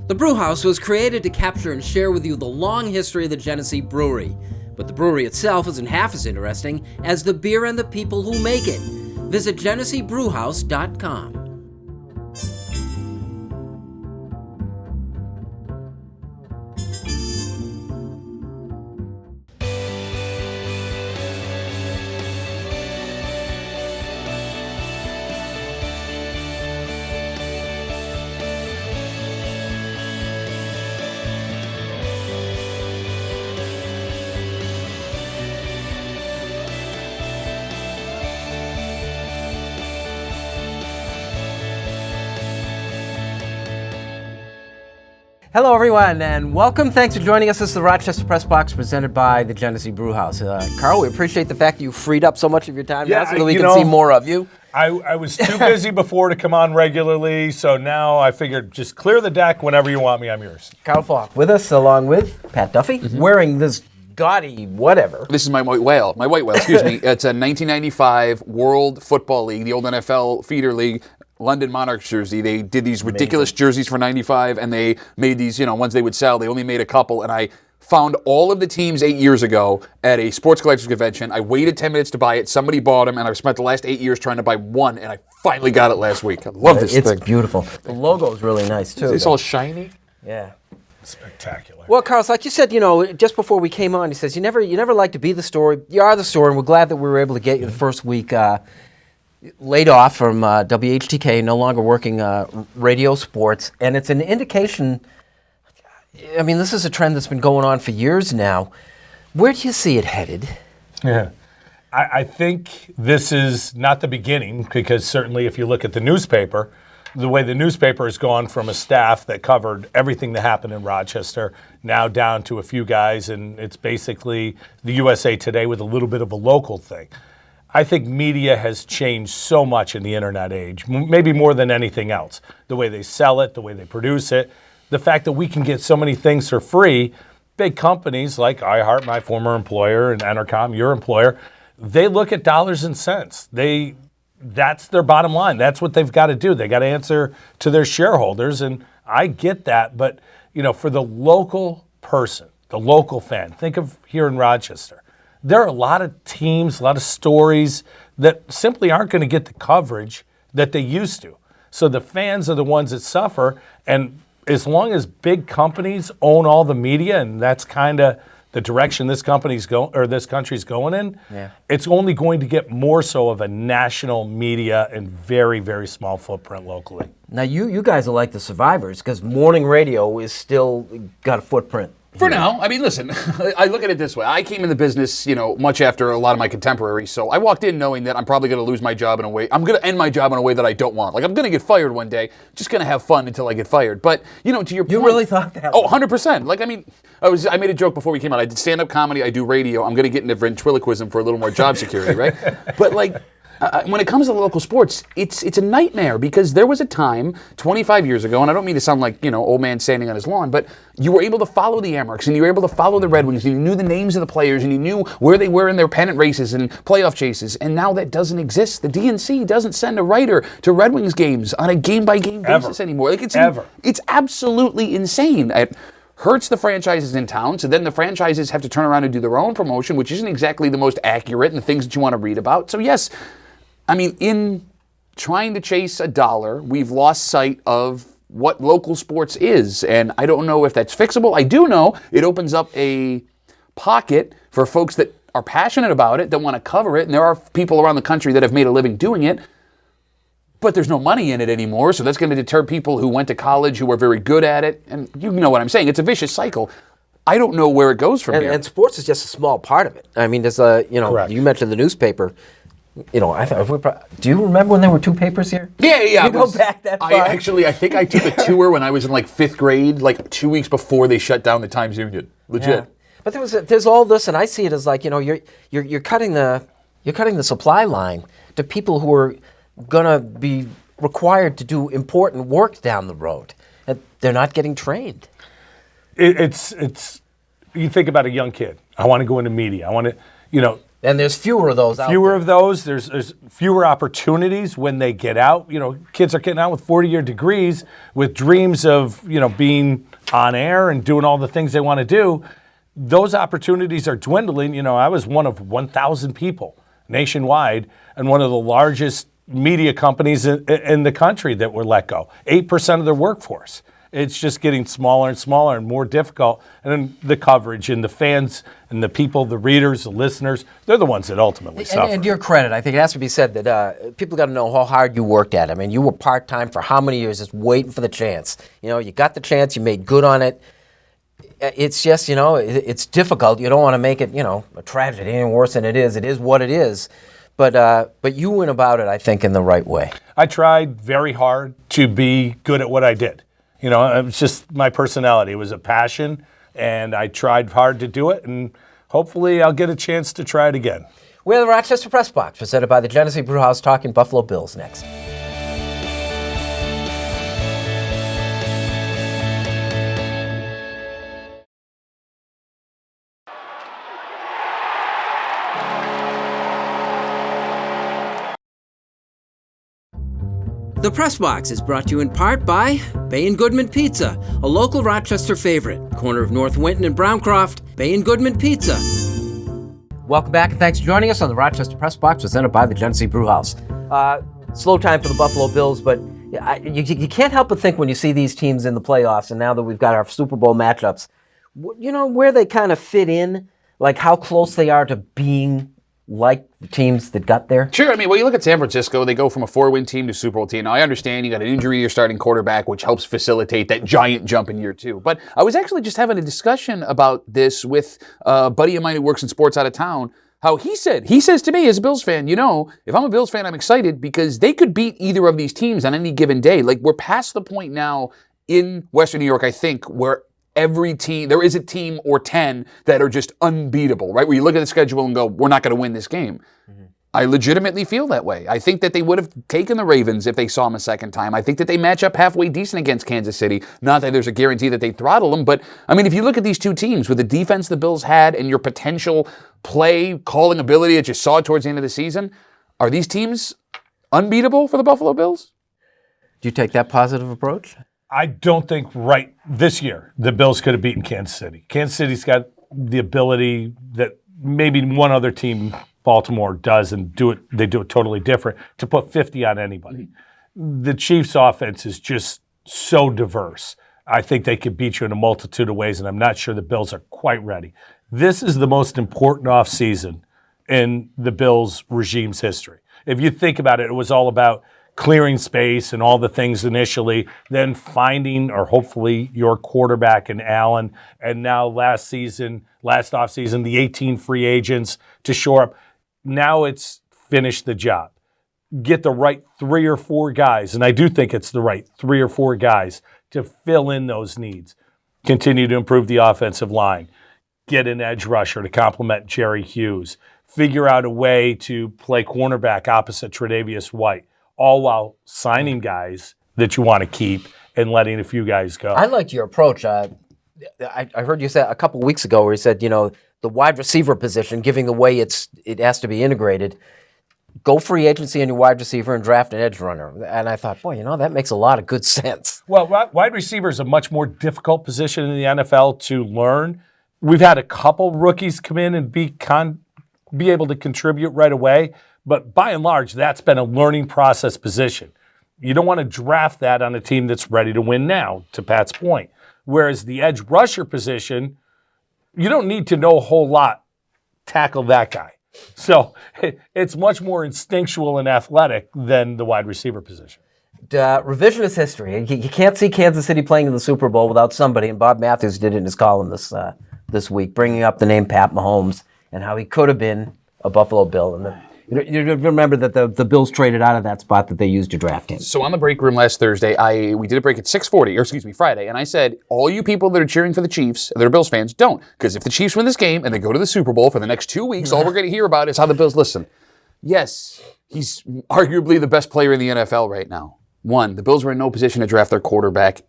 The Brewhouse was created to capture and share with you the long history of the Genesee Brewery, but the brewery itself isn't half as interesting as the beer and the people who make it. Visit GeneseeBrewhouse.com. Hello, everyone, and welcome. Thanks for joining us. This is the Rochester Press Box presented by the Genesee Brewhouse. Carl, we appreciate the fact that you freed up so much of your time now so that we can see more of you. I was too busy before to come on regularly, so now I figured just clear the deck whenever you want me. I'm yours. Carl Falk with us, along with Pat Duffy, wearing this gaudy whatever. This is my white whale, excuse me. It's a 1995 World Football League, the old NFL feeder league. London Monarchs jersey. They did these ridiculous jerseys for 95, and they made these, ones they would sell. They only made a couple, and I found all of the teams 8 years ago at a sports collectors convention. I waited 10 minutes to buy it. Somebody bought them, and I've spent the last 8 years trying to buy one, and I finally got it last week. I love this thing. It's beautiful. The logo is really nice, too. It's all shiny. Yeah. Spectacular. Well, Carl, like you said, just before we came on, he says, you never like to be the story. You are the story, and we're glad that we were able to get you the first week laid off from WHTK, no longer working radio sports, and it's an indication. I mean, this is a trend that's been going on for years now. Where do you see it headed? Yeah, I think this is not the beginning, because certainly if you look at the newspaper, the way the newspaper has gone from a staff that covered everything that happened in Rochester now down to a few guys, and it's basically the USA Today with a little bit of a local thing. I think media has changed so much in the internet age, maybe more than anything else. The way they sell it, the way they produce it, the fact that we can get so many things for free. Big companies like iHeart, my former employer, and Entercom, your employer, they look at dollars and cents. That's their bottom line. That's what they've got to do. They got to answer to their shareholders, and I get that. But, for the local person, the local fan, think of here in Rochester. There are a lot of teams, a lot of stories that simply aren't going to get the coverage that they used to. So the fans are the ones that suffer. And as long as big companies own all the media, and that's kind of the direction this country's going in, it's only going to get more so of a national media and very, very small footprint locally. Now, you guys are like the survivors, because morning radio is still got a footprint. For now. I mean, listen, I look at it this way. I came in the business, much after a lot of my contemporaries. So I walked in knowing that I'm probably going to lose my job in a way. I'm going to end my job in a way that I don't want. Like, I'm going to get fired one day. Just going to have fun until I get fired. But, to your point. You really thought that? Oh, 100%. Like, I mean, I made a joke before we came out. I did stand-up comedy. I do radio. I'm going to get into ventriloquism for a little more job security, right? But, like, when it comes to local sports, it's a nightmare, because there was a time 25 years ago, and I don't mean to sound like, old man standing on his lawn, but you were able to follow the Amerks, and you were able to follow the Red Wings, and you knew the names of the players, and you knew where they were in their pennant races and playoff chases, and now that doesn't exist. The DNC doesn't send a writer to Red Wings games on a game-by-game basis anymore. Like, it's absolutely insane. It hurts the franchises in town, so then the franchises have to turn around and do their own promotion, which isn't exactly the most accurate and the things that you want to read about. So yes, I mean, in trying to chase a dollar, we've lost sight of what local sports is, and I don't know if that's fixable. I do know it opens up a pocket for folks that are passionate about it, that want to cover it, and there are people around the country that have made a living doing it, but there's no money in it anymore, so that's going to deter people who went to college, who are very good at it, and you know what I'm saying. It's a vicious cycle. I don't know where it goes from here. And sports is just a small part of it. I mean, there's Correct. You mentioned the newspaper. Do you remember when there were two papers here? Yeah. You go back that far? I think I took a tour when I was in like 5th grade, like 2 weeks before they shut down the Times Union. Legit. Yeah. But there's all this, and I see it as like, you're cutting the supply line to people who are gonna be required to do important work down the road. They're not getting trained. It's you think about a young kid. I want to go into media. I want to, And there's fewer of those out Fewer there. of those. There's fewer opportunities when they get out. Kids are getting out with 40-year degrees with dreams of, being on air and doing all the things they want to do. Those opportunities are dwindling. I was one of 1,000 people nationwide and one of the largest media companies in the country that were let go. 8% of their workforce. It's just getting smaller and smaller and more difficult. And then the coverage and the fans and the people, the readers, the listeners, they're the ones that ultimately suffer. And to your credit, I think it has to be said that people got to know how hard you worked at it. I mean, you were part-time for how many years just waiting for the chance. You got the chance, you made good on it. It's just, it's difficult. You don't want to make it, a tragedy any worse than it is. It is what it is. But you went about it, I think, in the right way. I tried very hard to be good at what I did. It's just my personality. It was a passion, and I tried hard to do it, and hopefully I'll get a chance to try it again. We're the Rochester Press Box, presented by the Genesee Brewhouse, talking Buffalo Bills next. The Press Box is brought to you in part by Bay & Goodman Pizza, a local Rochester favorite. Corner of North Winton and Browncroft, Bay & Goodman Pizza. Welcome back, and thanks for joining us on the Rochester Press Box, presented by the Genesee Brewhouse. Slow time for the Buffalo Bills, but you can't help but think when you see these teams in the playoffs, and now that we've got our Super Bowl matchups, where they kind of fit in, like how close they are to being like the teams that got there? Sure. I mean, well, you look at San Francisco, they go from a 4-win team to Super Bowl team. Now, I understand you got an injury to your starting quarterback, which helps facilitate that giant jump in year 2. But I was actually just having a discussion about this with a buddy of mine who works in sports out of town. How he says to me as a Bills fan, if I'm a Bills fan, I'm excited because they could beat either of these teams on any given day. Like, we're past the point now in Western New York, I think, where every team, there is a team or 10 that are just unbeatable, right? Where you look at the schedule and go, we're not going to win this game. Mm-hmm. I legitimately feel that way. I think that they would have taken the Ravens if they saw them a second time. I think that they match up halfway decent against Kansas City. Not that there's a guarantee that they throttle them, but I mean, if you look at these two teams with the defense the Bills had and your potential play calling ability that you saw towards the end of the season, are these teams unbeatable for the Buffalo Bills? Do you take that positive approach? I don't think right this year the Bills could have beaten Kansas City. Kansas City's got the ability that maybe one other team, Baltimore, does, and they do it totally different, to put 50 on anybody. The Chiefs' offense is just so diverse. I think they could beat you in a multitude of ways, and I'm not sure the Bills are quite ready. This is the most important offseason in the Bills' regime's history. If you think about it, it was all about clearing space and all the things initially, then finding, or hopefully, your quarterback in Allen, and now last offseason, the 18 free agents to shore up. Now it's finish the job. Get the right 3 or 4 guys, and I do think it's the right 3 or 4 guys to fill in those needs. Continue to improve the offensive line. Get an edge rusher to complement Jerry Hughes. Figure out a way to play cornerback opposite Tre'Davious White, all while signing guys that you want to keep and letting a few guys go. I liked your approach. I heard you say a couple of weeks ago where you said, the wide receiver position, giving the way it has to be integrated, go free agency on your wide receiver and draft an edge runner. And I thought, boy, that makes a lot of good sense. Well, wide receiver is a much more difficult position in the NFL to learn. We've had a couple rookies come in and be able to contribute right away. But by and large, that's been a learning process position. You don't want to draft that on a team that's ready to win now, to Pat's point. Whereas the edge rusher position, you don't need to know a whole lot to tackle that guy. So it's much more instinctual and athletic than the wide receiver position. Revisionist history. You can't see Kansas City playing in the Super Bowl without somebody, and Bob Matthews did it in his column this week, bringing up the name Pat Mahomes and how he could have been a Buffalo Bill. And you remember that the Bills traded out of that spot that they used to draft him. So on the break room last Thursday, we did a break at 6:40, Friday, and I said, all you people that are cheering for the Chiefs, that are Bills fans, don't. Because if the Chiefs win this game and they go to the Super Bowl for the next 2 weeks, all we're going to hear about is how the Bills listen. Yes, he's arguably the best player in the NFL right now. One, the Bills were in no position to draft their quarterback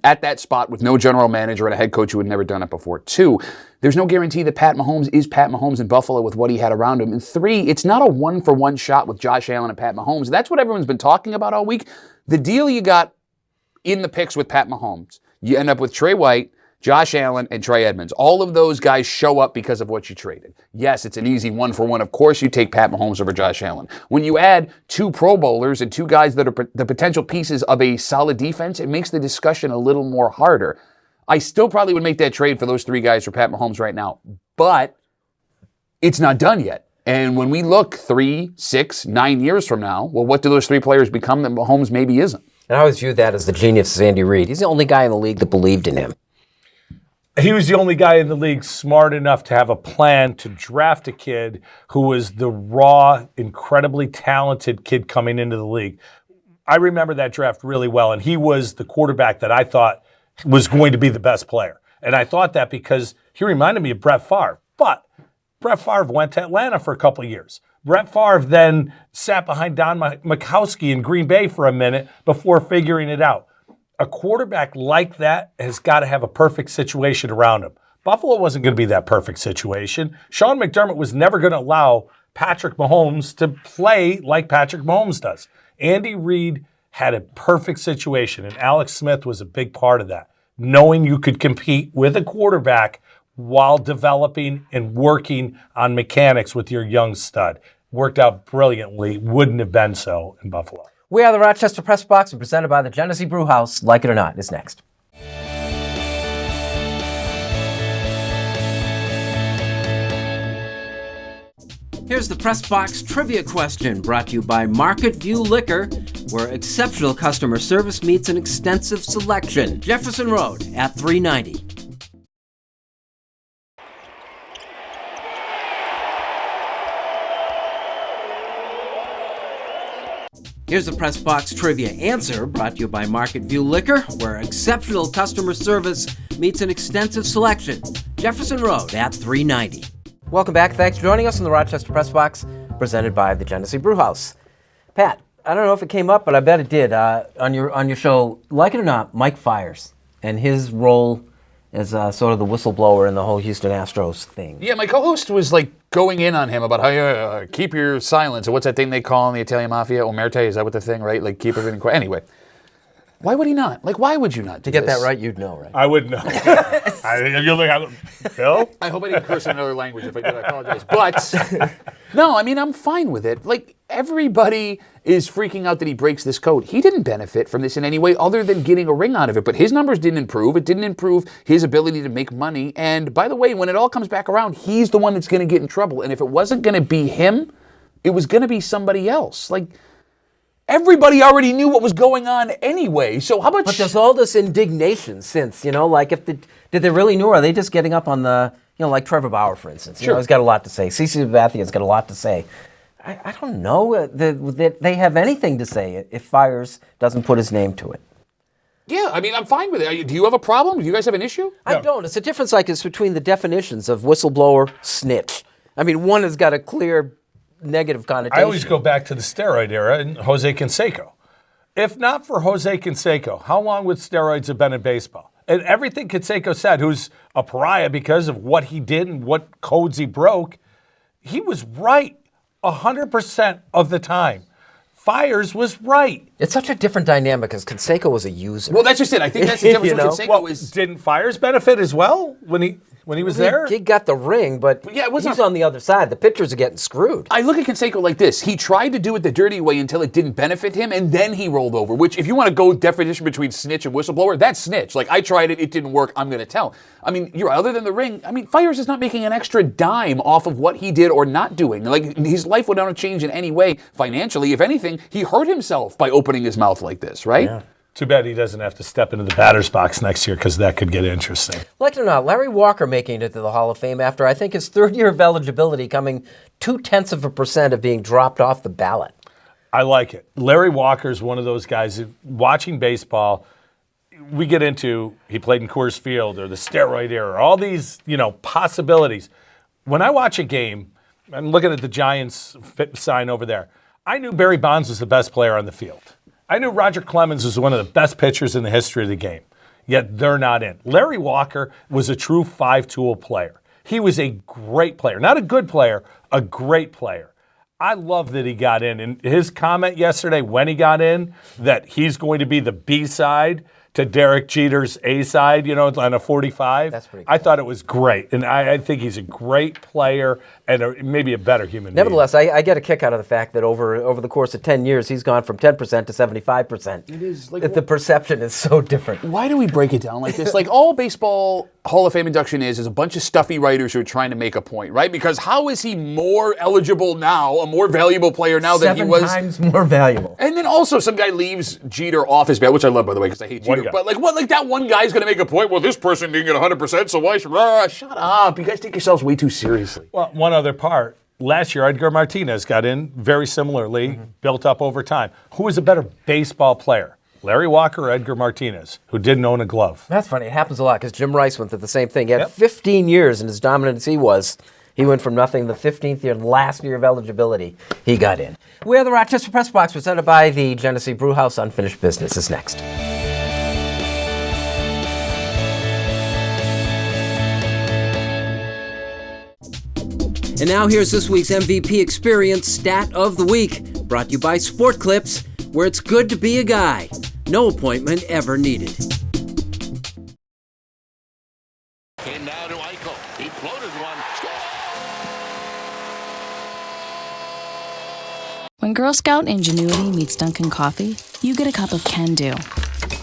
at that spot with no general manager and a head coach who had never done it before. Two, there's no guarantee that Pat Mahomes is Pat Mahomes in Buffalo with what he had around him. And three, it's not a one-for-one shot with Josh Allen and Pat Mahomes. That's what everyone's been talking about all week. The deal you got in the picks with Pat Mahomes, you end up with Trey White, Josh Allen, and Trey Edmonds. All of those guys show up because of what you traded. Yes, it's an easy one-for-one. Of course you take Pat Mahomes over Josh Allen. When you add 2 Pro Bowlers and 2 guys that are the potential pieces of a solid defense, it makes the discussion a little more harder. I still probably would make that trade for those 3 guys for Pat Mahomes right now, but it's not done yet. And when we look 3, 6, 9 years from now, well, what do those 3 players become that Mahomes maybe isn't? And I always view that as the genius of Andy Reid. He's the only guy in the league that believed in him. He was the only guy in the league smart enough to have a plan to draft a kid who was the raw, incredibly talented kid coming into the league. I remember that draft really well, and he was the quarterback that I thought was going to be the best player. And I thought that because he reminded me of Brett Favre. But Brett Favre went to Atlanta for a couple of years. Brett Favre then sat behind Don Majkowski in Green Bay for a minute before figuring it out. A quarterback like that has got to have a perfect situation around him. Buffalo wasn't going to be that perfect situation. Sean McDermott was never going to allow Patrick Mahomes to play like Patrick Mahomes does. Andy Reid had a perfect situation, and Alex Smith was a big part of that, knowing you could compete with a quarterback while developing and working on mechanics with your young stud. Worked out brilliantly, wouldn't have been so in Buffalo. We are the Rochester Press Box, and presented by the Genesee Brew House. Like it or not, is next. Here's the Press Box trivia question, brought to you by Market View Liquor, where exceptional customer service meets an extensive selection. Jefferson Road at 390. Here's the Press Box trivia answer, brought to you by Market View Liquor, where exceptional customer service meets an extensive selection. Jefferson Road at 390. Welcome back. Thanks for joining us on the Rochester Press Box, presented by the Genesee Brew House. Pat, I don't know if it came up, but I bet it did. On your show, like it or not, Mike Fiers and his role as sort of the whistleblower in the whole Houston Astros thing. Yeah, my co-host was like going in on him about how you keep your silence. Or what's that thing they call in the Italian mafia? Omerta, is that what the thing, right? Like keep everything quiet. Anyway, why would he not? Like, why would you not do To get this? that right, you'd know, right? I would know. Bill? I hope I didn't curse in another language. If I did, I apologize. But no, I mean, I'm fine with it. Like, everybody is freaking out that he breaks this code. He didn't benefit from this in any way other than getting a ring out of it. But his numbers didn't improve. It didn't improve his ability to make money. And by the way, when it all comes back around, he's the one that's going to get in trouble. And if it wasn't going to be him, it was going to be somebody else. Like, everybody already knew what was going on anyway. So how about? But there's all this indignation since, like, did they really know? Or are they just getting up on the, like Trevor Bauer, for instance? Sure. He's got a lot to say. CeCe Sabathia's got a lot to say. I don't know that they have anything to say if Fiers doesn't put his name to it. Yeah, I mean, I'm fine with it. Do you have a problem? Do you guys have an issue? I don't. It's a difference, like, it's between the definitions of whistleblower, snitch. I mean, one has got a clear negative connotation. I always go back to the steroid era and Jose Canseco. If not for Jose Canseco, how long would steroids have been in baseball? And everything Canseco said, who's a pariah because of what he did and what codes he broke, he was right 100% of the time. Fiers was right. It's such a different dynamic because Canseco was a user. Well, that's just it. I think that's the difference. With Canseco Well, is didn't Fiers benefit as well when he was there? He got the ring, but yeah, it was he's not- on the other side. The pitchers are getting screwed. I look at Canseco like this. He tried to do it the dirty way until it didn't benefit him, and then he rolled over, which if you want to go definition between snitch and whistleblower, that's snitch. Like, I tried it, it didn't work, I'm going to tell. I mean, you're other than the ring, I mean, Fiers is not making an extra dime off of what he did or not doing. Like, his life would not change in any way financially. If anything, he hurt himself by opening his mouth like this, right? Yeah. Too bad he doesn't have to step into the batter's box next year because that could get interesting. Like it or not, Larry Walker making it to the Hall of Fame after, I think, his third year of eligibility, coming 0.2% of being dropped off the ballot. I like it. Larry Walker's one of those guys, watching baseball, we get into, he played in Coors Field or the steroid era, all these, possibilities. When I watch a game, I'm looking at the Giants sign over there, I knew Barry Bonds was the best player on the field. I knew Roger Clemens was one of the best pitchers in the history of the game, yet they're not in. Larry Walker was a true five-tool player. He was a great player, not a good player, a great player. I love that he got in. And his comment yesterday when he got in, that he's going to be the B-side to Derek Jeter's A-side, on a 45. That's pretty cool. I thought it was great. And I think he's a great player and maybe a better human Nevertheless, I get a kick out of the fact that over the course of 10 years, he's gone from 10% to 75%. It is like the perception is so different. Why do we break it down like this? Like all baseball Hall of Fame induction is a bunch of stuffy writers who are trying to make a point, right? Because how is he more eligible now, a more valuable player now than he was? 7 times more valuable. And then also some guy leaves Jeter off his bat, which I love, by the way, because I hate Jeter. But like that one guy's going to make a point. Well, this person didn't get 100%, so why should? Shut up! You guys take yourselves way too seriously. Well, one other part. Last year, Edgar Martinez got in very similarly, built up over time. Who was a better baseball player? Larry Walker or Edgar Martinez, who didn't own a glove? That's funny. It happens a lot because Jim Rice went through the same thing. He had 15 years, and as dominant as he went from nothing the 15th year, last year of eligibility, he got in. We are the Rochester Press Box, presented by the Genesee Brewhouse. Unfinished Business is next. And now here's this week's MVP Experience Stat of the Week, brought to you by Sport Clips, where it's good to be a guy. No appointment ever needed. In now to Eichel. He floated one. When Girl Scout ingenuity meets Dunkin' Coffee, you get a cup of can-do.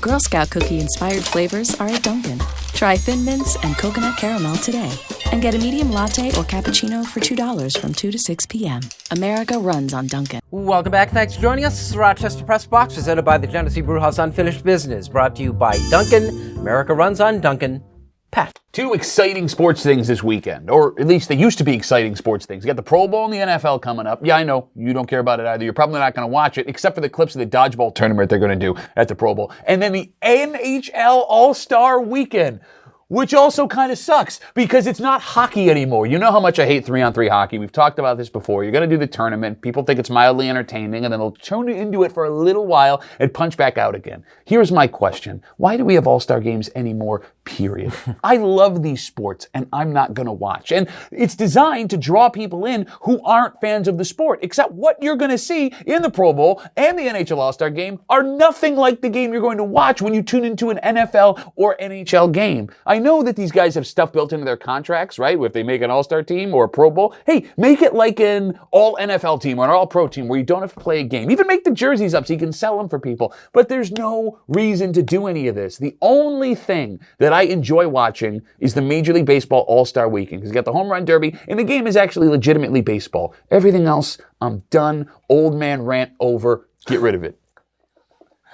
Girl Scout cookie-inspired flavors are at Dunkin'. Try Thin Mints and Coconut Caramel today. And get a medium latte or cappuccino for $2 from 2 to 6 p.m. America runs on Dunkin'. Welcome back. Thanks for joining us. This is the Rochester Press Box, presented by the Genesee Brewhouse. Unfinished Business, brought to you by Dunkin'. America runs on Dunkin'. Pat. Two exciting sports things this weekend, or at least they used to be exciting sports things. You got the Pro Bowl and the NFL coming up. Yeah, I know, you don't care about it either. You're probably not going to watch it, except for the clips of the dodgeball tournament they're going to do at the Pro Bowl. And then the NHL All-Star Weekend, which also kind of sucks because it's not hockey anymore. You know how much I hate 3-on-3 hockey. We've talked about this before. You're going to do the tournament. People think it's mildly entertaining, and then they'll tune into it for a little while and punch back out again. Here's my question. Why do we have All-Star games anymore, period? I love these sports, and I'm not going to watch. And it's designed to draw people in who aren't fans of the sport, except what you're going to see in the Pro Bowl and the NHL All-Star game are nothing like the game you're going to watch when you tune into an NFL or NHL game. I know that these guys have stuff built into their contracts, right? If they make an All-Star team or a Pro Bowl, hey, make it like an All-NFL team or an All-Pro team where you don't have to play a game. Even make the jerseys up so you can sell them for people. But there's no reason to do any of this. The only thing that I enjoy watching is the Major League Baseball All-Star Weekend, because you got the Home Run Derby, and the game is actually legitimately baseball. Everything else, I'm done. Old man rant over. Get rid of it.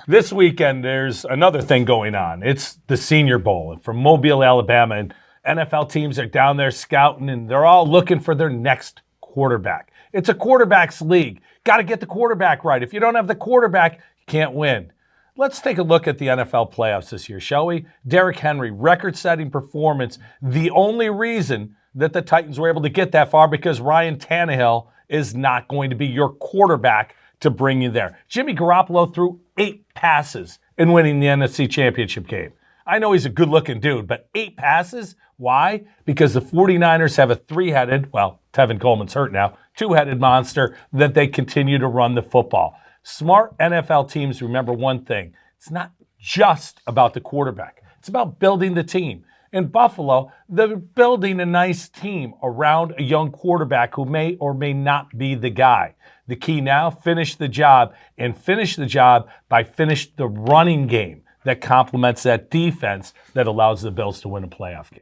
This weekend, there's another thing going on. It's the Senior Bowl from Mobile, Alabama, and NFL teams are down there scouting, and they're all looking for their next quarterback. It's a quarterback's league. Got to get the quarterback right. If you don't have the quarterback, you can't win. Let's take a look at the NFL playoffs this year, shall we? Derrick Henry, record-setting performance. The only reason that the Titans were able to get that far because Ryan Tannehill is not going to be your quarterback to bring you there. Jimmy Garoppolo threw 8 passes in winning the NFC Championship game. I know he's a good-looking dude, but 8 passes? Why? Because the 49ers have a 3-headed, well, Tevin Coleman's hurt now, 2-headed monster that they continue to run the football. Smart NFL teams remember one thing. It's not just about the quarterback. It's about building the team. In Buffalo, they're building a nice team around a young quarterback who may or may not be the guy. The key now, finish the job, and finish the job by finish the running game that complements that defense that allows the Bills to win a playoff game.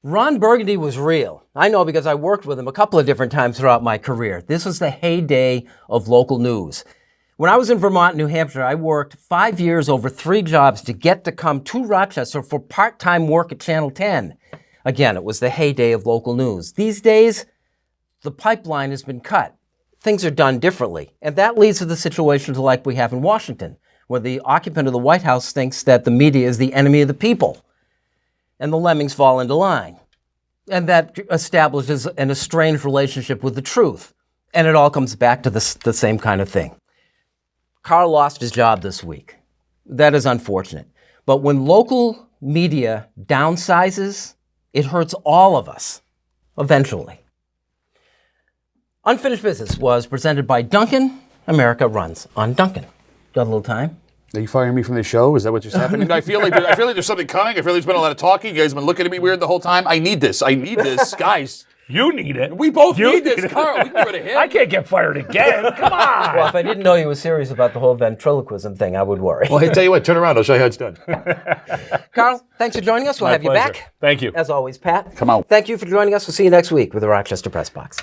Ron Burgundy was real. I know because I worked with him a couple of different times throughout my career. This was the heyday of local news. When I was in Vermont and New Hampshire, I worked 5 years over 3 jobs to get to come to Rochester for part-time work at Channel 10. Again, it was the heyday of local news. These days, the pipeline has been cut. Things are done differently. And that leads to the situations like we have in Washington, where the occupant of the White House thinks that the media is the enemy of the people, and the lemmings fall into line. And that establishes an estranged relationship with the truth. And it all comes back to the same kind of thing. Carl lost his job this week. That is unfortunate. But when local media downsizes, it hurts all of us, eventually. Unfinished Business was presented by Dunkin'. America runs on Dunkin'. Got a little time? Are you firing me from the show? Is that what just happened? I feel like there's something coming. I feel like there's been a lot of talking. You guys have been looking at me weird the whole time. I need this, guys. You need it. We both You need this, Carl. We can get rid of him. I can't get fired again. Come on. Well, if I didn't know you were serious about the whole ventriloquism thing, I would worry. Well, hey, tell you what, turn around. I'll show you how it's done. Carl, thanks for joining us. We'll My have you pleasure. back. Thank you. As always, Pat. Come on. Thank you for joining us. We'll see you next week with the Rochester Press Box.